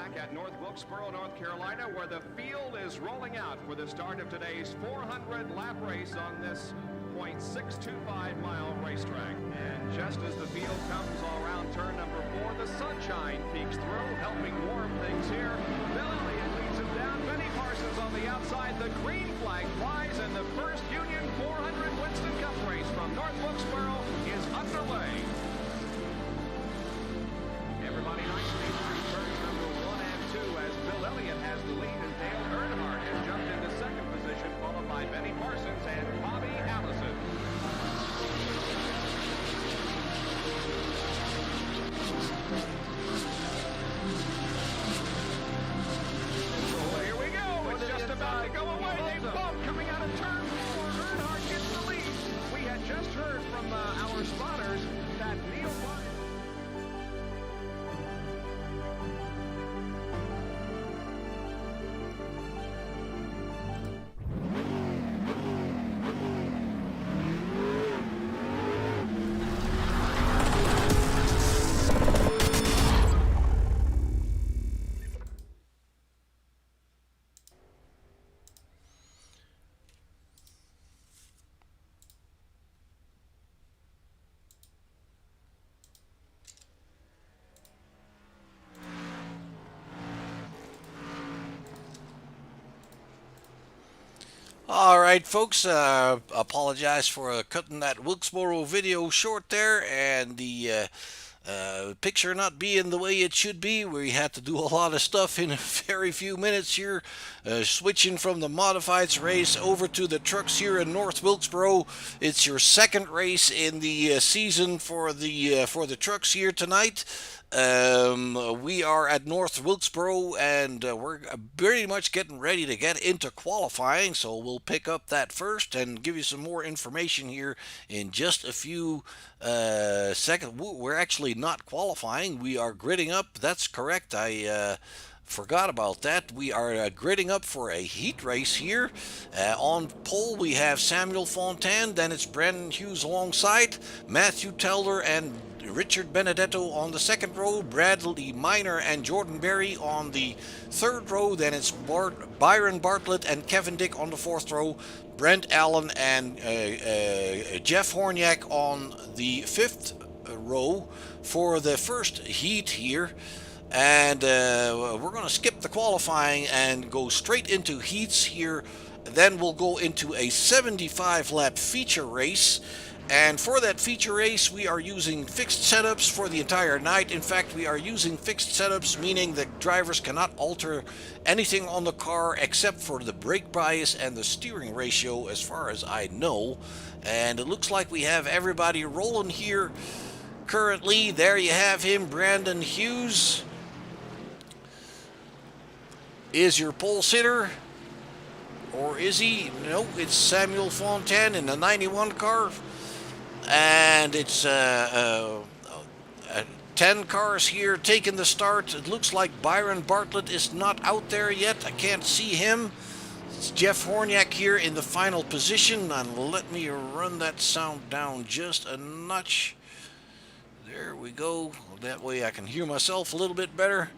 back at North Wilkesboro, North Carolina, where the field is rolling out for the start of today's 400-lap race on this .625-mile racetrack. And just as the field comes all around turn number 4, the sunshine peeks through, helping warm things here. Bill Elliott leads him down. Benny Parsons on the outside. The green flag flies, and the first Union 400 Winston Cup race from North Wilkesboro is underway. Everybody nicely through turns number 1 and 2 as Bill Elliott has the lead and Dale Earnhardt has jumped into second position, followed by Benny Parsons and Bobby Allison. So here we go. It's just about to go away. They bump coming out of turn 4. Earnhardt gets the lead. We had just heard from our spotters that Neil Ryan. All right, folks, apologize for cutting that Wilkesboro video short there and the picture not being the way it should be. We had to do a lot of stuff in a very few minutes here, switching from the modifieds race over to the trucks here in North Wilkesboro. It's your second race in the season for the trucks here tonight. We are at North Wilkesboro, and we're pretty much getting ready to get into qualifying, so we'll pick up that first and give you some more information here in just a few seconds. We're actually not qualifying. We are gridding up. That's correct. I forgot about that. We are gridding up for a heat race here. On pole, we have Samuel Fontaine, then it's Brandon Hughes alongside, Matthew Teller and Richard Benedetto on the second row, Bradley Miner and Jordan Berry on the third row, then it's Byron Bartlett and Kevin Dick on the fourth row, Brent Allen and Jeff Horniak on the fifth row for the first heat here. And we're going to skip the qualifying and go straight into heats here. Then we'll go into a 75-lap feature race. And for that feature race, we are using fixed setups for the entire night. In fact, we are using fixed setups, meaning that drivers cannot alter anything on the car except for the brake bias and the steering ratio, as far as I know. And it looks like we have everybody rolling here currently. There you have him, Brandon Hughes is your pole sitter. Or is he? No, it's Samuel Fontaine in the 91 car. And it's 10 cars here taking the start. It looks like Byron Bartlett is not out there yet. I can't see him. It's Jeff Horniak here in the final position. And let me run that sound down just a notch. There we go. That way I can hear myself a little bit better.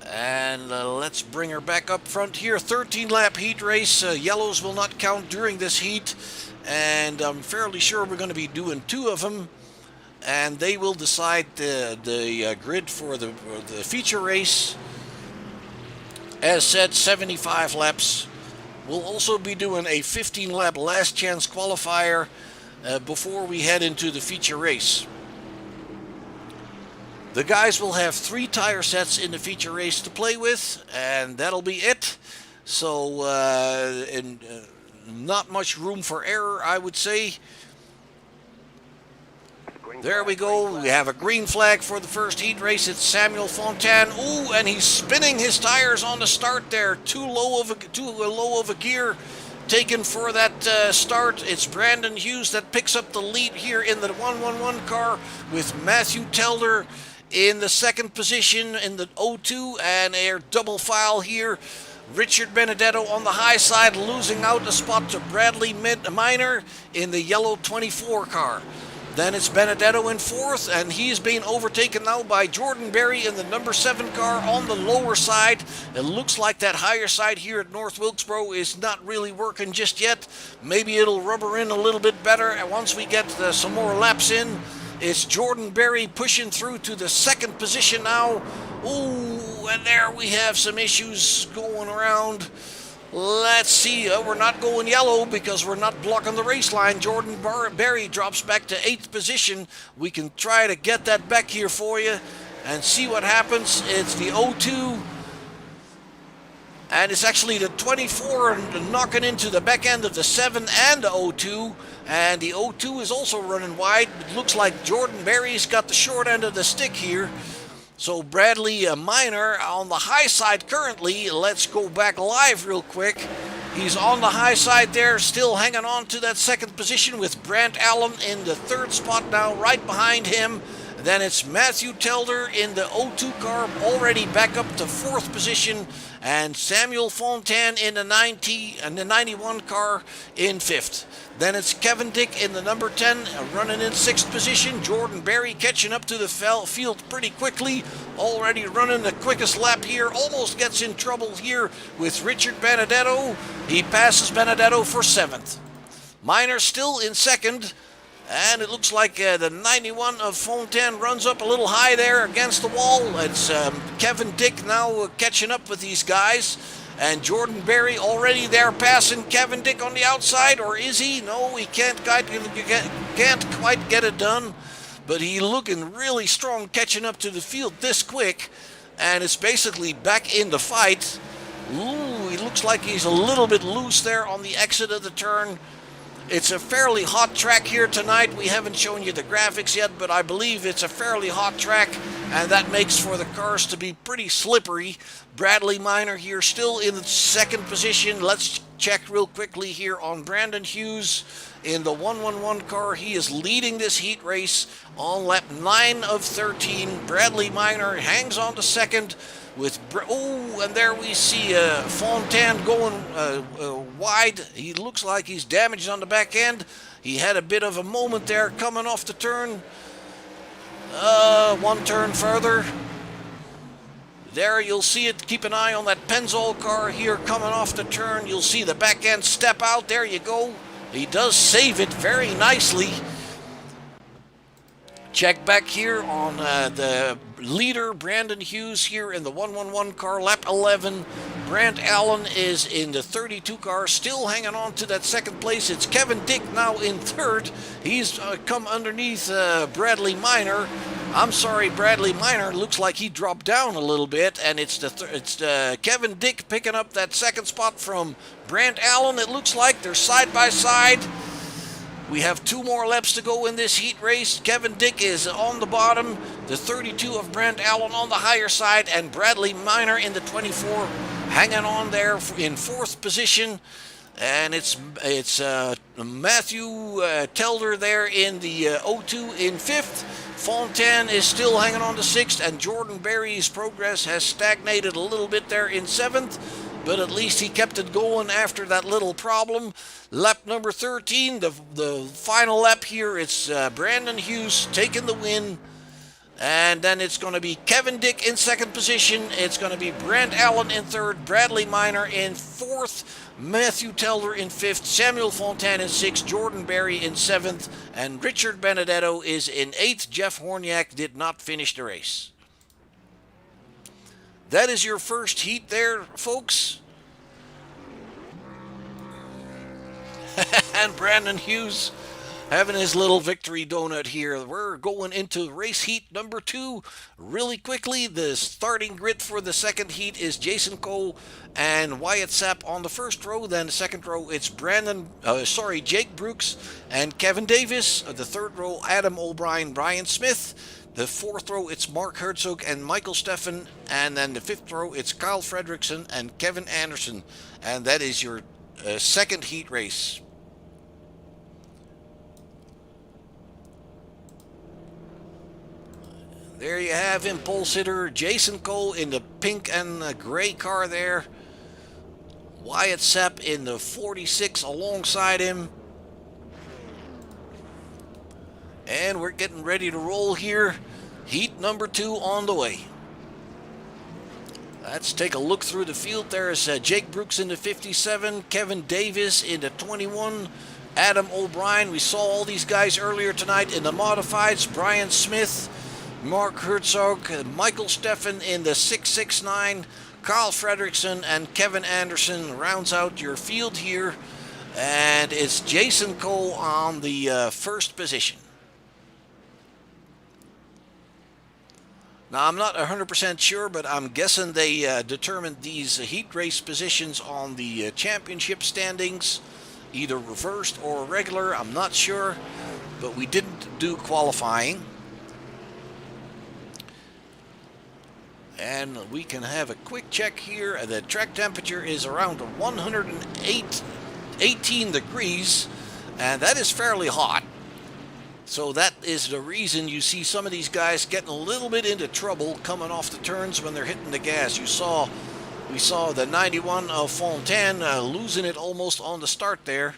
And let's bring her back up front here. 13-lap heat race. Yellows will not count during this heat. And I'm fairly sure we're going to be doing 2 of them. And they will decide the grid for the feature race. As said, 75 laps. We'll also be doing a 15-lap last chance qualifier before we head into the feature race. The guys will have 3 tire sets in the feature race to play with, and that'll be it. So, not much room for error, I would say. There we go. We have a green flag for the first heat race. It's Samuel Fontaine. Ooh, and he's spinning his tires on the start there. Too low of a gear taken for that start. It's Brandon Hughes that picks up the lead here in the 111 car with Matthew Teller in the second position in the 02, and a double file here. Richard Benedetto on the high side, losing out a spot to Bradley Miner in the yellow 24 car. Then it's Benedetto in fourth, and he's being overtaken now by Jordan Berry in the number 7 car on the lower side. It looks like that higher side here at North Wilkesboro is not really working just yet. Maybe it'll rubber in a little bit better, and once we get some more laps in, it's Jordan Berry pushing through to the 2nd position now. Ooh, and there we have some issues going around. Let's see, we're not going yellow because we're not blocking the race line. Jordan Berry drops back to 8th position. We can try to get that back here for you and see what happens. It's the 02, and it's actually the 24 knocking into the back end of the 7 and the 02, and the 02 is also running wide. It looks like Jordan Berry's got the short end of the stick here. So Bradley Minor on the high side currently. Let's go back live real quick. He's on the high side there, still hanging on to that 2nd position with Brant Allen in the 3rd spot now, right behind him. Then it's Matthew Telder in the 02 car, already back up to 4th position, and Samuel Fontaine in the 91 car in 5th. Then it's Kevin Dick in the number 10, running in 6th position. Jordan Berry catching up to the field pretty quickly, already running the quickest lap here. Almost gets in trouble here with Richard Benedetto. He passes Benedetto for 7th. Minor still in 2nd. And it looks like the 91 of Fontaine runs up a little high there against the wall. It's Kevin Dick now catching up with these guys. And Jordan Berry already there passing Kevin Dick on the outside, or is he? No, he can't quite get it done. But he's looking really strong catching up to the field this quick. And it's basically back in the fight. Ooh, he looks like he's a little bit loose there on the exit of the turn. It's a fairly hot track here tonight. We haven't shown you the graphics yet, but I believe it's a fairly hot track, and that makes for the cars to be pretty slippery. Bradley Minor here still in the 2nd position. Let's check real quickly here on Brandon Hughes in the 111 car. He is leading this heat race on lap 9 of 13. Bradley Minor hangs on to 2nd. And there we see Fontaine going wide. He looks like he's damaged on the back end. He had a bit of a moment there coming off the turn. One turn further. There you'll see it. Keep an eye on that Pennzoil car here coming off the turn. You'll see the back end step out. There you go. He does save it very nicely. Check back here on the leader, Brandon Hughes, here in the 111 car, lap 11. Brant Allen is in the 32 car, still hanging on to that 2nd place. It's Kevin Dick now in 3rd. He's come underneath Bradley Minor. I'm sorry, Bradley Minor looks like he dropped down a little bit, and it's Kevin Dick picking up that 2nd spot from Brant Allen. It looks like they're side by side. We have 2 more laps to go in this heat race. Kevin Dick is on the bottom, the 32 of Brant Allen on the higher side, and Bradley Minor in the 24 hanging on there in 4th position. And it's Matthew Telder there in the 02 in 5th. Fontaine is still hanging on to 6th, and Jordan Berry's progress has stagnated a little bit there in 7th. But at least he kept it going after that little problem. Lap number 13, the final lap here, it's Brandon Hughes taking the win. And then it's going to be Kevin Dick in 2nd position. It's going to be Brant Allen in 3rd, Bradley Minor in 4th, Matthew Telder in 5th, Samuel Fontaine in 6th, Jordan Berry in 7th, and Richard Benedetto is in 8th. Jeff Horniak did not finish the race. That is your first heat there, folks. And Brandon Hughes having his little victory donut here. We're going into race heat number 2 really quickly. The starting grid for the 2nd heat is Jason Cole and Wyatt Sapp on the 1st row. Then the 2nd row, it's Jake Brooks and Kevin Davis. The 3rd row, Adam O'Brien, Brian Smith. The 4th row, it's Mark Herzog and Michael Steffen. And then the 5th row, it's Kyle Fredrickson and Kevin Anderson. And that is your 2nd heat race. There you have him, pole sitter Jason Cole in the pink and gray car there. Wyatt Sapp in the 46 alongside him. And and we're getting ready to roll here. Heat number 2 on the way. Let's take a look through the field. There's Jake Brooks in the 57, Kevin Davis in the 21, Adam O'Brien. We saw all these guys earlier tonight in the modifieds. Brian Smith, Mark Herzog, Michael Steffen in the 669, Carl Fredrickson and Kevin Anderson rounds out your field here. And it's Jason Cole on the first position. Now, I'm not 100% sure, but I'm guessing they determined these heat race positions on the championship standings, either reversed or regular. I'm not sure, but we didn't do qualifying. And we can have a quick check here. The track temperature is around 118 degrees, and that is fairly hot. So that is the reason you see some of these guys getting a little bit into trouble coming off the turns when they're hitting the gas. We saw the 91 of Fontaine losing it almost on the start there.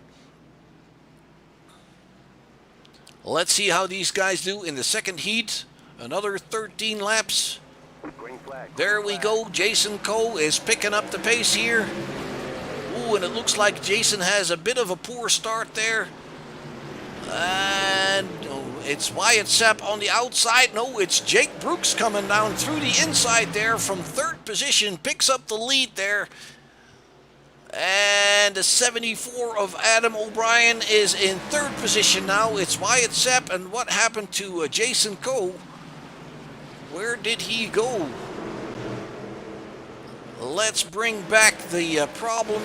Let's see how these guys do in the second heat. Another 13 laps. There we go. Jason Coe is picking up the pace here. Ooh, and it looks like Jason has a bit of a poor start there. And it's Wyatt Sepp on the outside. No, it's Jake Brooks coming down through the inside there from third position. Picks up the lead there. And the 74 of Adam O'Brien is in third position now. It's Wyatt Sepp. And what happened to Jason Coe? Where did he go? Let's bring back the problem.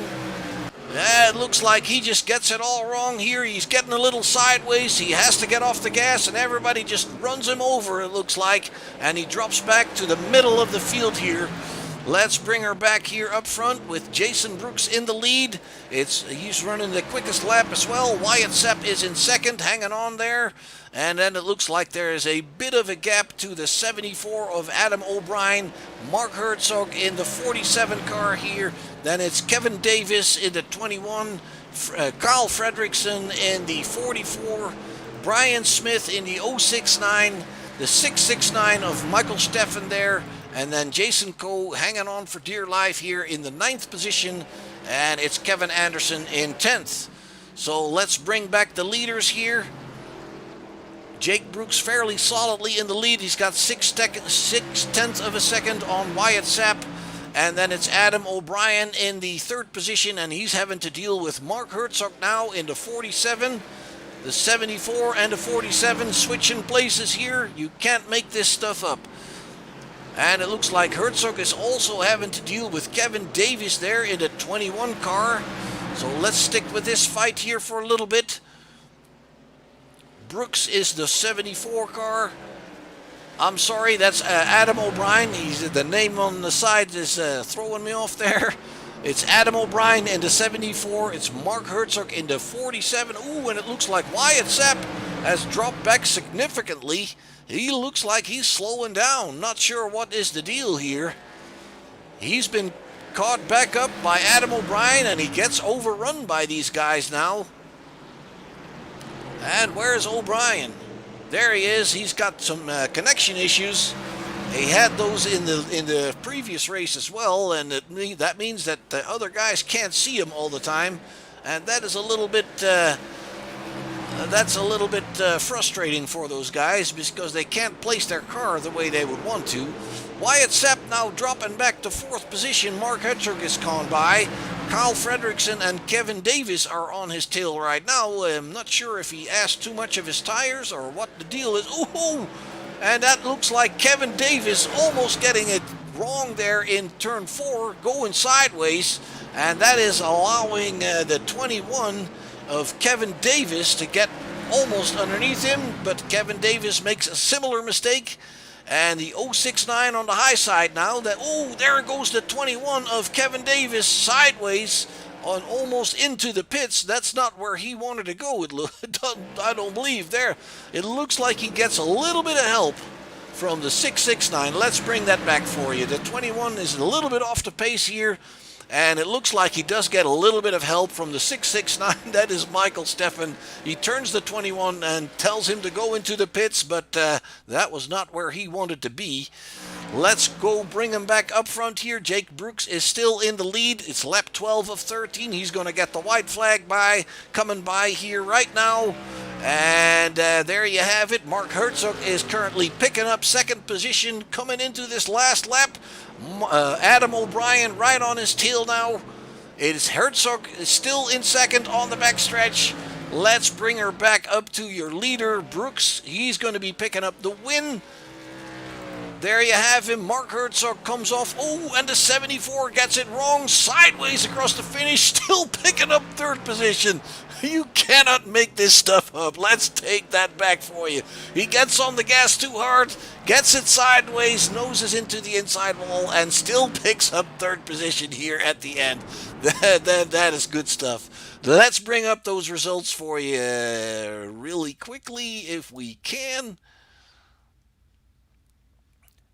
It looks like he just gets it all wrong here. He's getting a little sideways. He has to get off the gas, and everybody just runs him over, it looks like. And he drops back to the middle of the field here. Let's bring her back here up front with Jason Brooks in the lead. He's running the quickest lap as well. Wyatt Sepp is in second, hanging on there. And then it looks like there is a bit of a gap to the 74 of Adam O'Brien. Mark Herzog in the 47 car here. Then it's Kevin Davis in the 21. Carl Fredrickson in the 44. Brian Smith in the 069. The 669 of Michael Steffen there. And then Jason Coe hanging on for dear life here in the 9th position. And it's Kevin Anderson in 10th. So let's bring back the leaders here. Jake Brooks fairly solidly in the lead. He's got 6/10 of a second on Wyatt Sepp. And then it's Adam O'Brien in the 3rd position, and he's having to deal with Mark Herzog now in the 47. The 74 and the 47 switching places here. You can't make this stuff up. And it looks like Herzog is also having to deal with Kevin Davis there in the 21 car. So let's stick with this fight here for a little bit. Brooks is the 74 car. I'm sorry, that's Adam O'Brien. The name on the side is throwing me off there. It's Adam O'Brien in the 74. It's Mark Herzog in the 47. Ooh, and it looks like Wyatt Sepp has dropped back significantly. He looks like he's slowing down. Not sure what is the deal here. He's been caught back up by Adam O'Brien, and he gets overrun by these guys now. And where's O'Brien? There he is. He's got some connection issues. He had those in the previous race as well, and that means that the other guys can't see him all the time, and that is a little bit frustrating for those guys because they can't place their car the way they would want to. Wyatt Sepp now dropping back to 4th position. Mark Herzog has gone by. Carl Fredrickson and Kevin Davis are on his tail right now. I'm not sure if he asked too much of his tires or what the deal is. Ooh! And that looks like Kevin Davis almost getting it wrong there in turn 4, going sideways. And that is allowing the 21 of Kevin Davis to get almost underneath him. But Kevin Davis makes a similar mistake. And the 069 on the high side now. There goes the 21 of Kevin Davis sideways on almost into the pits. That's not where he wanted to go. I don't believe there. It looks like he gets a little bit of help from the 669. Let's bring that back for you. The 21 is a little bit off the pace here. And it looks like he does get a little bit of help from the 669. That is Michael Steffen. He turns the 21 and tells him to go into the pits, but that was not where he wanted to be. Let's go bring him back up front here. Jake Brooks is still in the lead. It's lap 12 of 13. He's going to get the white flag coming by here right now. And there you have it. Mark Herzog is currently picking up second position coming into this last lap. Adam O'Brien right on his tail now. It is Herzog is still in second on the backstretch. Let's bring her back up to your leader, Brooks. He's going to be picking up the win. There you have him. Mark Herzog comes off. Oh, and the 74 gets it wrong. Sideways across the finish. Still picking up third position. You cannot make this stuff up. Let's take that back for you. He gets on the gas too hard. Gets it sideways. Noses into the inside wall. And still picks up third position here at the end. That is good stuff. Let's bring up those results for you really quickly if we can.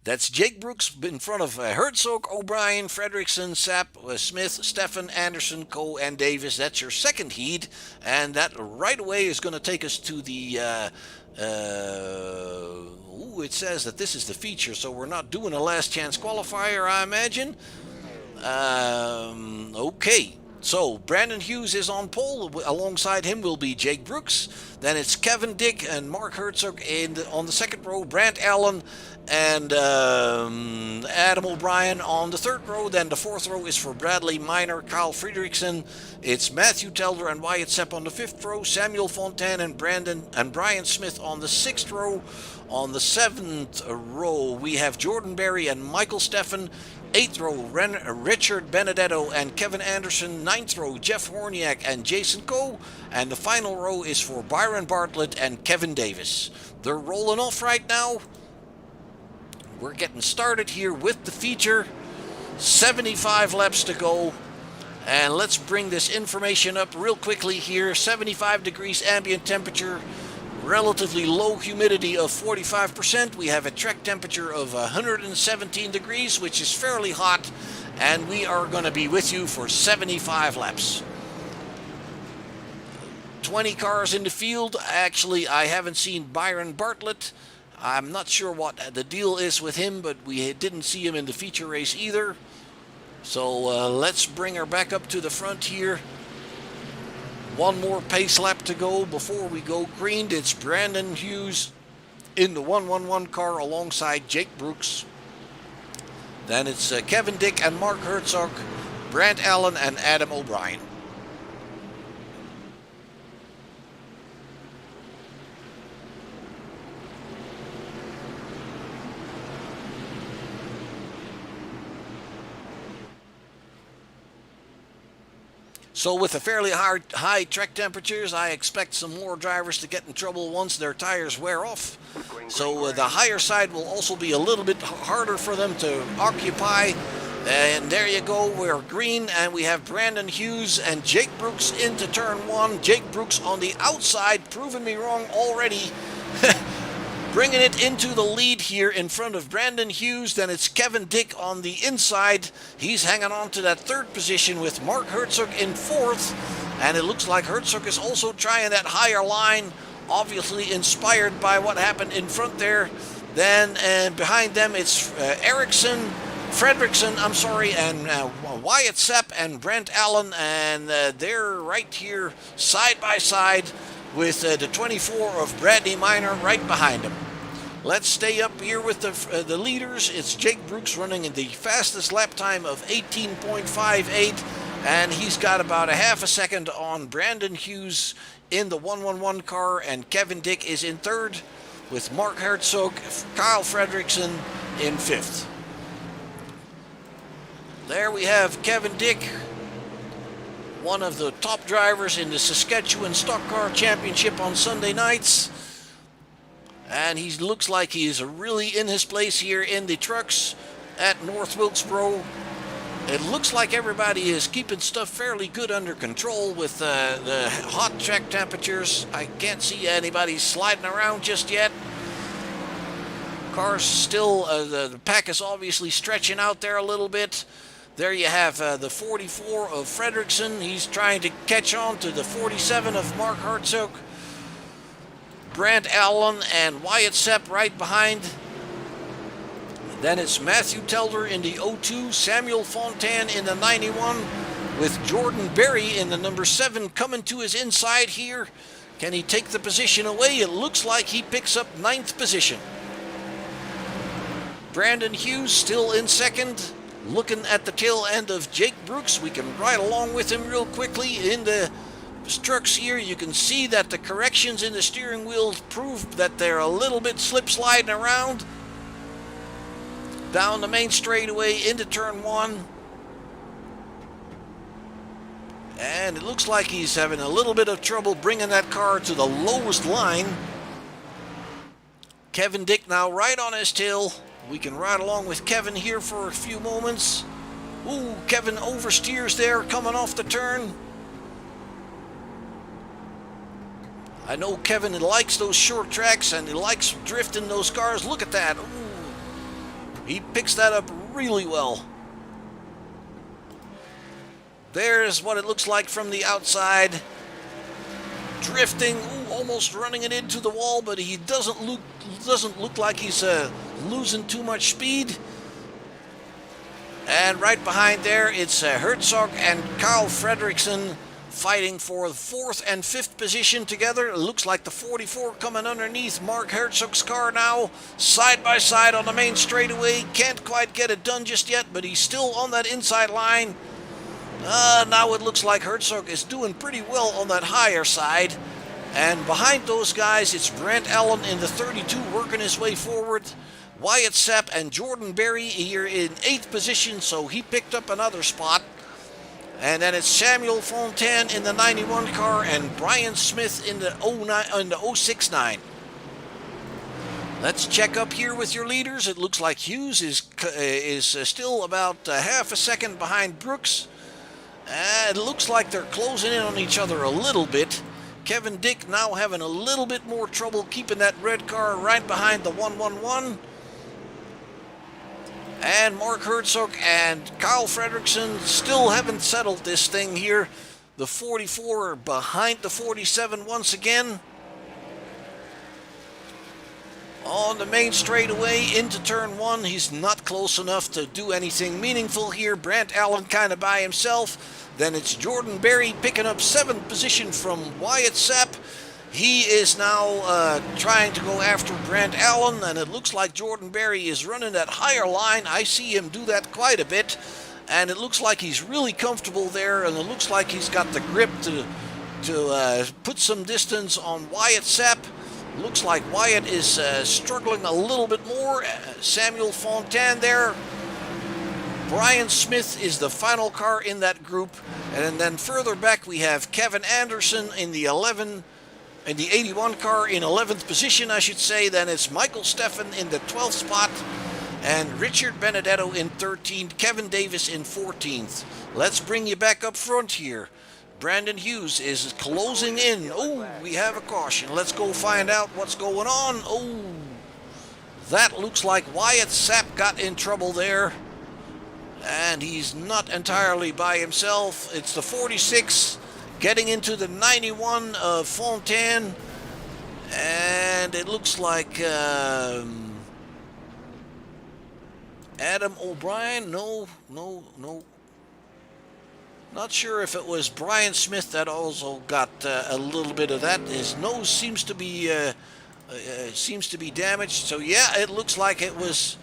That's Jake Brooks in front of Herzog, O'Brien, Fredrickson, Sapp, Smith, Steffen, Anderson, Coe, and Davis. That's your second heat, and that right away is going to take us to the... it says that this is the feature, so we're not doing a last chance qualifier, I imagine. Okay. So, Brandon Hughes is on pole. Alongside him will be Jake Brooks. Then it's Kevin Dick and Mark Herzog on the second row. Brant Allen and Adam O'Brien on the third row. Then the fourth row is for Bradley Miner, Kyle Friedrichsen. It's Matthew Telder and Wyatt Sepp on the fifth row. Samuel Fontaine and Brian Smith on the sixth row. On the seventh row, we have Jordan Berry and Michael Steffen. 8th row, Richard Benedetto and Kevin Anderson. 9th row, Jeff Horniak and Jason Coe. And the final row is for Byron Bartlett and Kevin Davis. They're rolling off right now. We're getting started here with the feature. 75 laps to go. And let's bring this information up real quickly here. 75 degrees ambient temperature. Relatively low humidity of 45%. We have a track temperature of 117 degrees, which is fairly hot, and we are going to be with you for 75 laps. 20 cars in the field. Actually, I haven't seen Byron Bartlett. I'm not sure what the deal is with him, but we didn't see him in the feature race either. So let's bring her back up to the front here. One more pace lap to go before we go green. It's Brandon Hughes in the 111 car alongside Jake Brooks. Then it's Kevin Dick and Mark Herzog, Brant Allen and Adam O'Brien. So with the fairly high track temperatures, I expect some more drivers to get in trouble once their tires wear off. So the higher side will also be a little bit harder for them to occupy. And there you go, we're green, and we have Brandon Hughes and Jake Brooks into turn one. Jake Brooks on the outside, proving me wrong already. Bringing it into the lead here in front of Brandon Hughes. Then it's Kevin Dick on the inside. He's hanging on to that third position with Mark Herzog in fourth. And it looks like Herzog is also trying that higher line, obviously inspired by what happened in front there. Then and behind them it's Fredrickson, and Wyatt Sepp and Brent Allen. And they're right here side by side with the 24 of Bradley Miner right behind him. Let's stay up here with the leaders. It's Jake Brooks running in the fastest lap time of 18.58, and he's got about a half a second on Brandon Hughes in the 111 car, and Kevin Dick is in third with Mark Herzog, Kyle Fredrickson in fifth. There we have Kevin Dick, one of the top drivers in the Saskatchewan Stock Car Championship on Sunday nights. And he looks like he's really in his place here in the trucks at North Wilkesboro. It looks like everybody is keeping stuff fairly good under control with the hot track temperatures. I can't see anybody sliding around just yet. Cars still, the pack is obviously stretching out there a little bit. There you have the 44 of Fredrickson. He's trying to catch on to the 47 of Mark Herzog. Brant Allen and Wyatt Sepp right behind. Then it's Matthew Telder in the 02, Samuel Fontaine in the 91, with Jordan Berry in the number 7 coming to his inside here. Can he take the position away? It looks like he picks up 9th position. Brandon Hughes still in second, looking at the tail end of Jake Brooks. We can ride along with him real quickly in the trucks here. You can see that the corrections in the steering wheels prove that they're a little bit slip sliding around. Down the main straightaway into turn 1. And it looks like he's having a little bit of trouble bringing that car to the lowest line. Kevin Dick now right on his tail. We can ride along with Kevin here for a few moments. Ooh, Kevin oversteers there coming off the turn. I know Kevin likes those short tracks and he likes drifting those cars. Look at that. Ooh. He picks that up really well. There's what it looks like from the outside. Drifting, ooh, almost running it into the wall, but he doesn't look like he's losing too much speed. And right behind there, it's Herzog and Kyle Fredrickson fighting for the 4th and 5th position together. It looks like the 44 coming underneath Mark Herzog's car now, side by side on the main straightaway. Can't quite get it done just yet, but he's still on that inside line. Now it looks like Herzog is doing pretty well on that higher side. And behind those guys, it's Brant Allen in the 32 working his way forward. Wyatt Sepp and Jordan Berry here in 8th position, so he picked up another spot. And then it's Samuel Fontaine in the 91 car and Brian Smith in the 069. Let's check up here with your leaders. It looks like Hughes is still about half a second behind Brooks. It looks like they're closing in on each other a little bit. Kevin Dick now having a little bit more trouble keeping that red car right behind the 111. And Mark Herzog and Kyle Fredrickson still haven't settled this thing here. The 44 behind the 47 once again. On the main straightaway into turn 1, he's not close enough to do anything meaningful here. Brant Allen kind of by himself. Then it's Jordan Berry picking up 7th position from Wyatt Sepp. He is now trying to go after Brant Allen, and it looks like Jordan Berry is running that higher line. I see him do that quite a bit, and it looks like he's really comfortable there, and it looks like he's got the grip to put some distance on Wyatt Sepp. Looks like Wyatt is struggling a little bit more. Samuel Fontaine there. Brian Smith is the final car in that group. And then further back we have Kevin Anderson in the 81 car in 11th position, I should say. Then it's Michael Steffen in the 12th spot. And Richard Benedetto in 13th. Kevin Davis in 14th. Let's bring you back up front here. Brandon Hughes is closing in. Oh, we have a caution. Let's go find out what's going on. Oh, that looks like Wyatt Sepp got in trouble there. And he's not entirely by himself. It's the 46 getting into the 91 of Fontaine. And it looks like Adam O'Brien. No. Not sure if it was Brian Smith that also got a little bit of that. His nose seems to be damaged. So yeah, it looks like it was.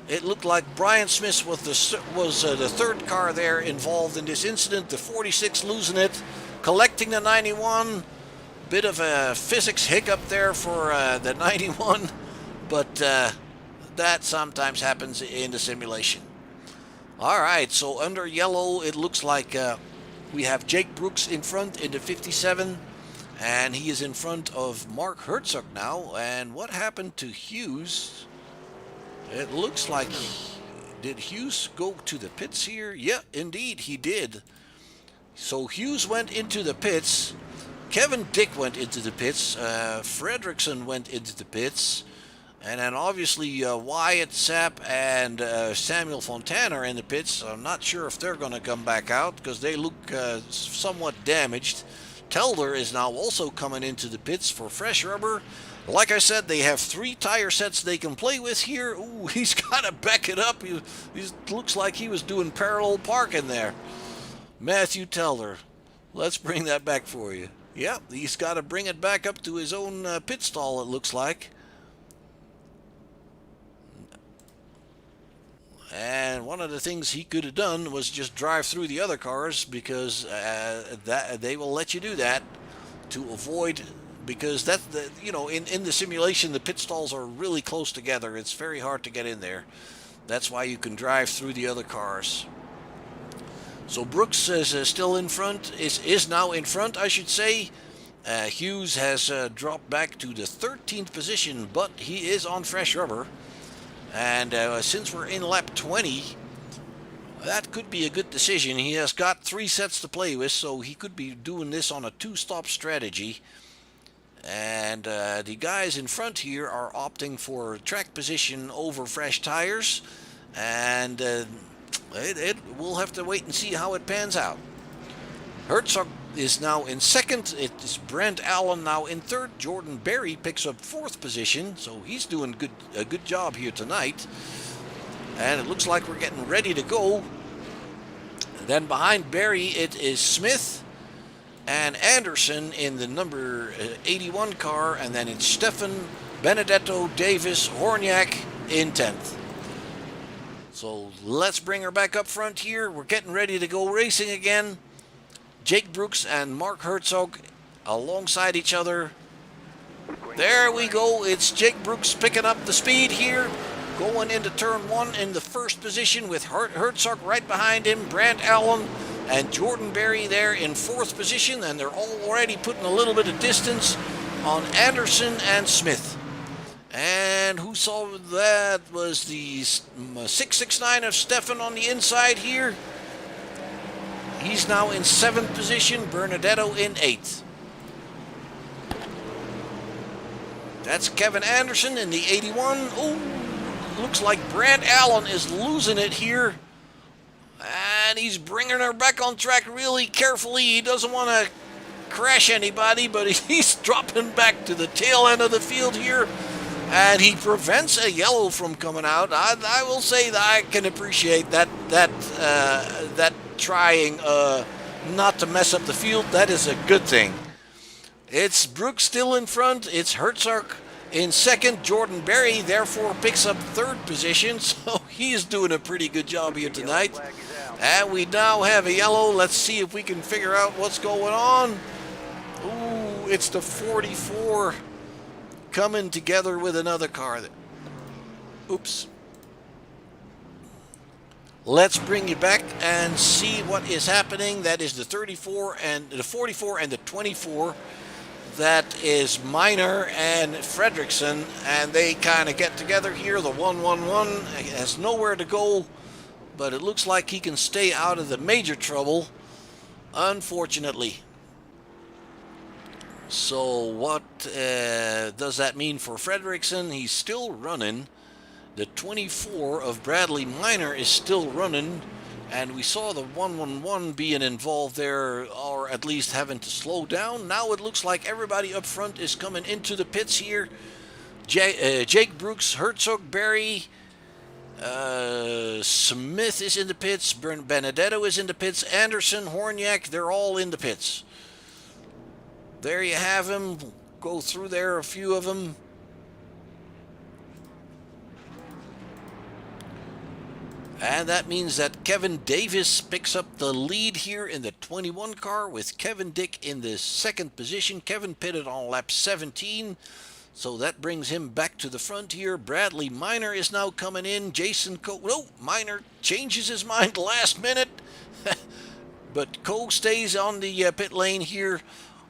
It looked like Brian Smith was the third car there involved in this incident. The 46 losing it, collecting the 91. Bit of a physics hiccup there for the 91, but that sometimes happens in the simulation. All right, so under yellow, it looks like we have Jake Brooks in front in the 57, and he is in front of Mark Herzog now. And what happened to Hughes? It looks like, did Hughes go to the pits here? Yeah, indeed, he did. So Hughes went into the pits. Kevin Dick went into the pits. Fredrickson went into the pits. And then obviously Wyatt Sapp and Samuel Fontana are in the pits. I'm not sure if they're going to come back out because they look somewhat damaged. Telder is now also coming into the pits for fresh rubber. Like I said, they have 3 tire sets they can play with here. Ooh, he's got to back it up. He looks like he was doing parallel parking there. Matthew Telder. Let's bring that back for you. Yep, he's got to bring it back up to his own pit stall, it looks like. And one of the things he could have done was just drive through the other cars because they will let you do that to avoid, because that's the, you know, in the simulation the pit stalls are really close together. It's very hard to get in there. That's why you can drive through the other cars. So Brooks is still in front, is now in front, I should say. Hughes has dropped back to the 13th position, but he is on fresh rubber. And since we're in lap 20, that could be a good decision. He has got 3 sets to play with, so he could be doing this on a 2-stop strategy. And the guys in front here are opting for track position over fresh tires. And we'll have to wait and see how it pans out. Herzog is now in 2nd. It is Brent Allen now in 3rd. Jordan Berry picks up 4th position, so he's doing a good job here tonight. And it looks like we're getting ready to go. Then behind Berry it is Smith and Anderson in the number 81 car, and then it's Stefan, Benedetto, Davis, Horniak in 10th. So let's bring her back up front here. We're getting ready to go racing again. Jake Brooks and Mark Herzog alongside each other. There we go. It's Jake Brooks picking up the speed here. Going into turn 1 in the 1st position with Herzog right behind him. Brant Allen and Jordan Berry there in 4th position. And they're already putting a little bit of distance on Anderson and Smith. And who saw that was the 669 of Stefan on the inside here. He's now in 7th position, Bernadetto in 8th. That's Kevin Anderson in the 81. Oh, looks like Brant Allen is losing it here. And he's bringing her back on track really carefully. He doesn't want to crash anybody, but he's dropping back to the tail end of the field here. And he prevents a yellow from coming out. I will say that I can appreciate that trying not to mess up the field. That is a good thing. It's Brooks still in front. It's Herzog in 2nd. Jordan Berry therefore picks up 3rd position. So he's doing a pretty good job here tonight. And we now have a yellow. Let's see if we can figure out what's going on. Ooh, it's the 44 coming together with another car. Oops. Let's bring you back and see what is happening. That is the 34 and the 44 and the 24. That is Miner and Fredrickson, and they kind of get together here. The 111 has nowhere to go, but it looks like he can stay out of the major trouble, unfortunately. So what does that mean for Fredrickson? He's still running. The 24 of Bradley Miner is still running, and we saw the 111 being involved there, or at least having to slow down. Now it looks like everybody up front is coming into the pits here. Jake Brooks, Herzog, Berry, Smith is in the pits, Benedetto is in the pits, Anderson, Horniak, they're all in the pits. There you have them. Go through there, a few of them. And that means that Kevin Davis picks up the lead here in the 21 car with Kevin Dick in the 2nd position. Kevin pitted on lap 17, so that brings him back to the front here. Bradley Miner is now coming in. Jason Coe. No, Miner changes his mind last minute. But Coe stays on the pit lane here.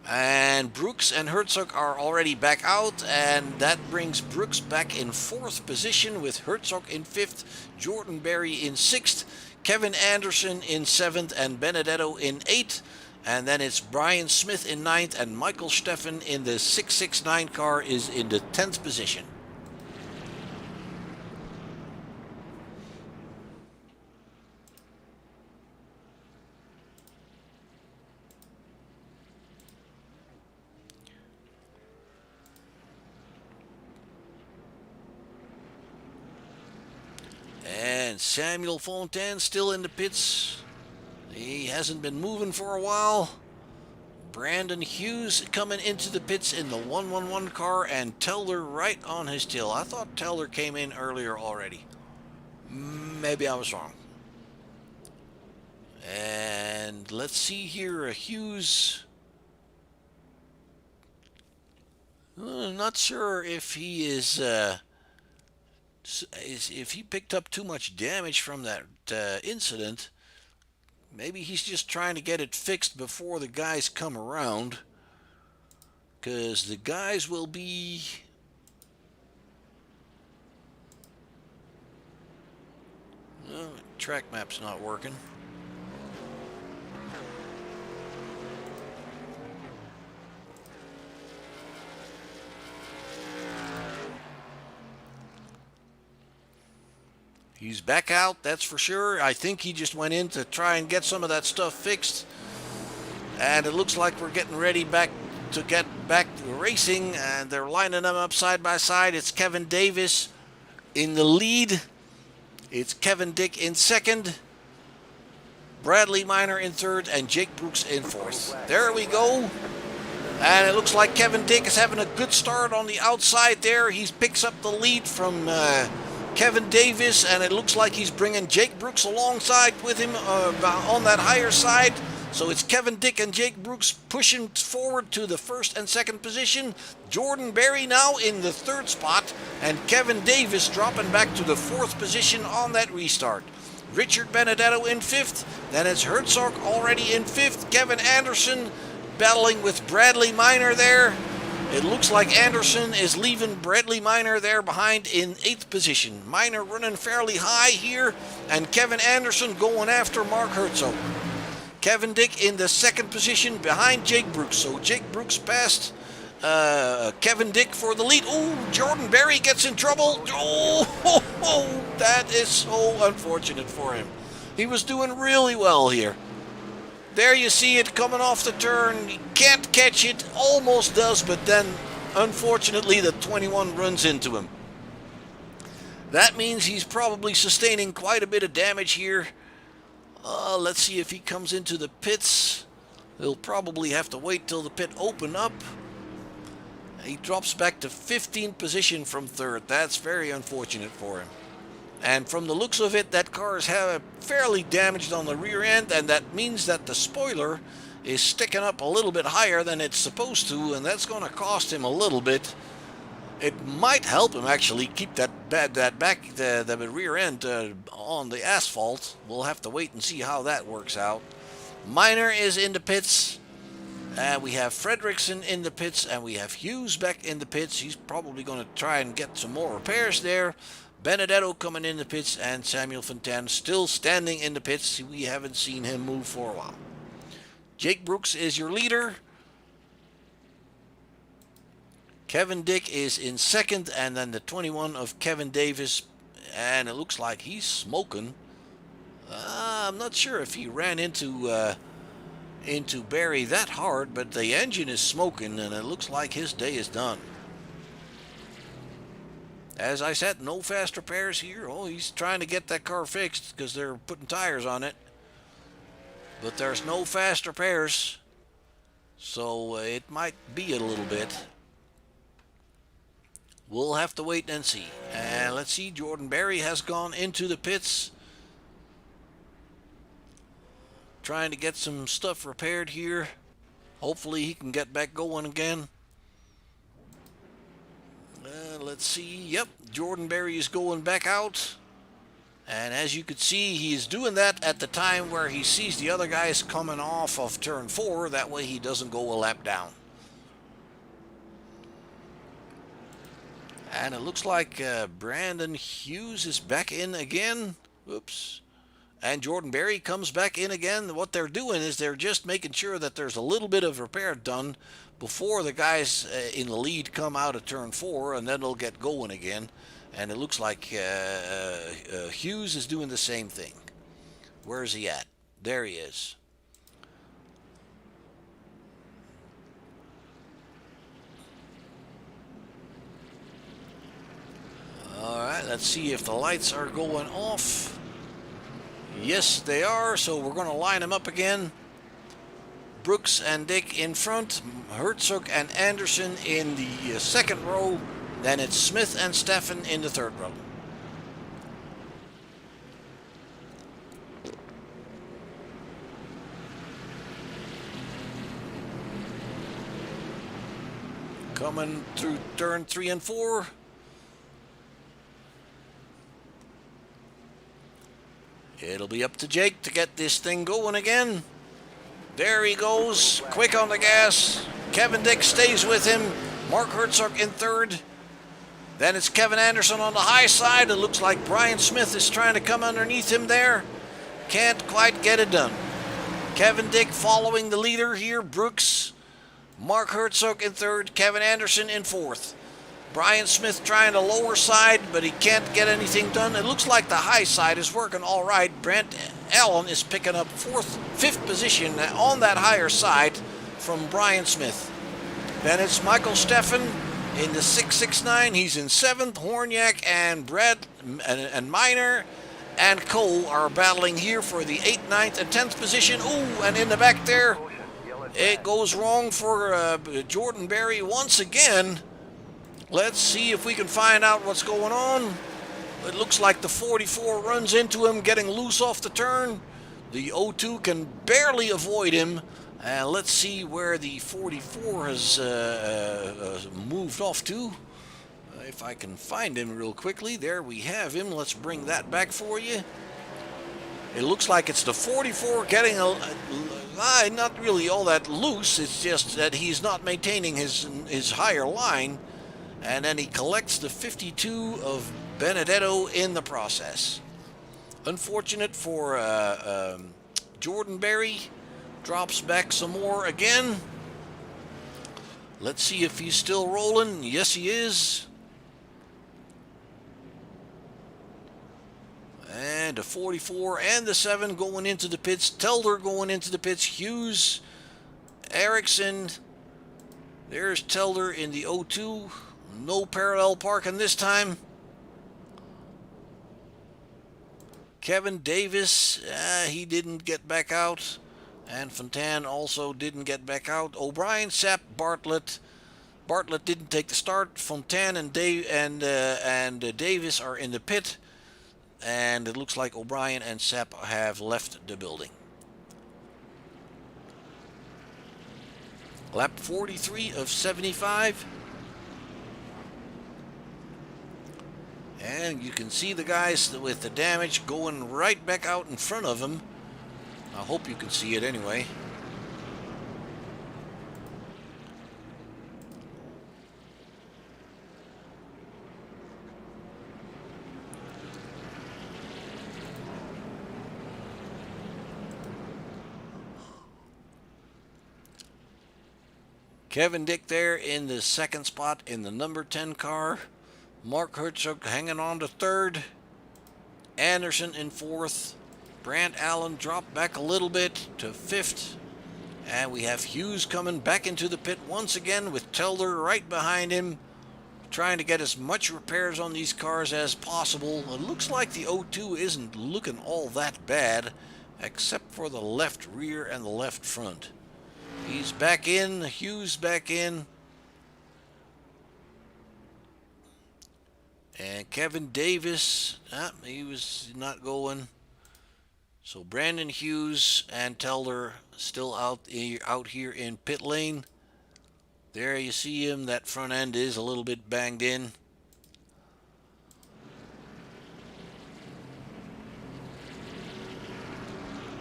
And Brooks and Herzog are already back out, and that brings Brooks back in 4th position with Herzog in 5th, Jordan Berry in 6th, Kevin Anderson in 7th, and Benedetto in 8th. And then it's Brian Smith in 9th, and Michael Steffen in the 669 car is in the 10th position. And Samuel Fontaine still in the pits. He hasn't been moving for a while. Brandon Hughes coming into the pits in the 111 car, and Teller right on his tail. I thought Teller came in earlier already. Maybe I was wrong. And let's see here, Hughes. Not sure if he is if he picked up too much damage from that incident. Maybe he's just trying to get it fixed before the guys come around, because the guys will be track map's not working. He's back out, that's for sure. I think he just went in to try and get some of that stuff fixed. And it looks like we're getting ready to get back to racing. And they're lining them up side by side. It's Kevin Davis in the lead. It's Kevin Dick in second. Bradley Minor in third. And Jake Brooks in fourth. There we go. And it looks like Kevin Dick is having a good start on the outside there. He picks up the lead from Kevin Davis, and it looks like he's bringing Jake Brooks alongside with him on that higher side. So it's Kevin Dick and Jake Brooks pushing forward to the first and second position. Jordan Berry now in the third spot, and Kevin Davis dropping back to the fourth position on that restart. Richard Benedetto in fifth. Then it's Herzog already in fifth. Kevin Anderson battling with Bradley Minor there. It looks like Anderson is leaving Bradley Minor there behind in 8th position. Minor running fairly high here, and Kevin Anderson going after Mark Herzog. Kevin Dick in the 2nd position behind Jake Brooks. So Jake Brooks passed Kevin Dick for the lead. Oh, Jordan Berry gets in trouble. Oh, that is so unfortunate for him. He was doing really well here. There you see it coming off the turn. He can't catch it. Almost does, but then, unfortunately, the 21 runs into him. That means he's probably sustaining quite a bit of damage here. Let's see if he comes into the pits. He'll probably have to wait till the pit open up. He drops back to 15th position from 3rd. That's very unfortunate for him. And from the looks of it, that car is fairly damaged on the rear end, and that means that the spoiler is sticking up a little bit higher than it's supposed to, and that's going to cost him a little bit. It might help him actually keep the rear end on the asphalt. We'll have to wait and see how that works out. Minor is in the pits. We have Fredrickson in the pits, and we have Hughes back in the pits. He's probably going to try and get some more repairs there. Benedetto coming in the pits, and Samuel Fontaine still standing in the pits. We haven't seen him move for a while. Jake Brooks is your leader. Kevin Dick is in second, and then the 21 of Kevin Davis, and it looks like he's smoking. I'm not sure if he ran into Barry that hard, but the engine is smoking, and it looks like his day is done. As I said, no fast repairs here. Oh, he's trying to get that car fixed because they're putting tires on it. But there's no fast repairs. So it might be a little bit. We'll have to wait and see. And let's see, Jordan Berry has gone into the pits. Trying to get some stuff repaired here. Hopefully he can get back going again. Let's see. Yep, Jordan Berry is going back out. And as you could see, he's doing that at the time where he sees the other guys coming off of turn 4. That way he doesn't go a lap down. And it looks like Brandon Hughes is back in again. Oops. And Jordan Berry comes back in again. What they're doing is they're just making sure that there's a little bit of repair done before the guys in the lead come out of turn 4, and then they'll get going again. And it looks like Hughes is doing the same thing. Where is he at? There he is. All right, let's see if the lights are going off. Yes, they are. So we're going to line them up again. Brooks and Dick in front. Herzog and Anderson in the second row. Then it's Smith and Steffen in the third row. Coming through turn 3 and 4. It'll be up to Jake to get this thing going again. There he goes, quick on the gas. Kevin Dick stays with him. Mark Herzog in third. Then it's Kevin Anderson on the high side. It looks like Brian Smith is trying to come underneath him there. Can't quite get it done. Kevin Dick following the leader here, Brooks. Mark Herzog in third, Kevin Anderson in fourth. Brian Smith trying the lower side, but he can't get anything done. It looks like the high side is working all right. Brent Allen is picking up fifth position on that higher side from Brian Smith. Then it's Michael Steffen in the 669. He's in seventh. Horniak and Brad and Miner and Cole are battling here for the 8th, 9th, and 10th position. Ooh, and in the back there, it goes wrong for Jordan Berry once again. Let's see if we can find out what's going on. It looks like the 44 runs into him, getting loose off the turn. The 02 can barely avoid him. And let's see where the 44 has moved off to. If I can find him real quickly. There we have him. Let's bring that back for you. It looks like it's the 44 getting not really all that loose. It's just that he's not maintaining his higher line. And then he collects the 52 of Benedetto in the process. Unfortunate for Jordan Berry. Drops back some more again. Let's see if he's still rolling. Yes, he is. And a 44 and the 7 going into the pits. Telder going into the pits. Hughes, Erickson. There's Telder in the 02. No parallel parking this time. Kevin Davis, he didn't get back out. And Fontaine also didn't get back out. O'Brien, Sapp, Bartlett. Bartlett didn't take the start. Fontaine and Davis are in the pit. And it looks like O'Brien and Sapp have left the building. Lap 43 of 75. And you can see the guys with the damage going right back out in front of him. I hope you can see it anyway. Kevin Dick there in the second spot in the number 10 car. Mark Herzog hanging on to third. Anderson in fourth. Brant Allen dropped back a little bit to fifth. And we have Hughes coming back into the pit once again with Telder right behind him. Trying to get as much repairs on these cars as possible. It looks like the 02 isn't looking all that bad, except for the left rear and the left front. He's back in. Hughes back in. And Kevin Davis, he was not going. So Brandon Hughes and Telder still out here in pit lane. There you see him. That front end is a little bit banged in.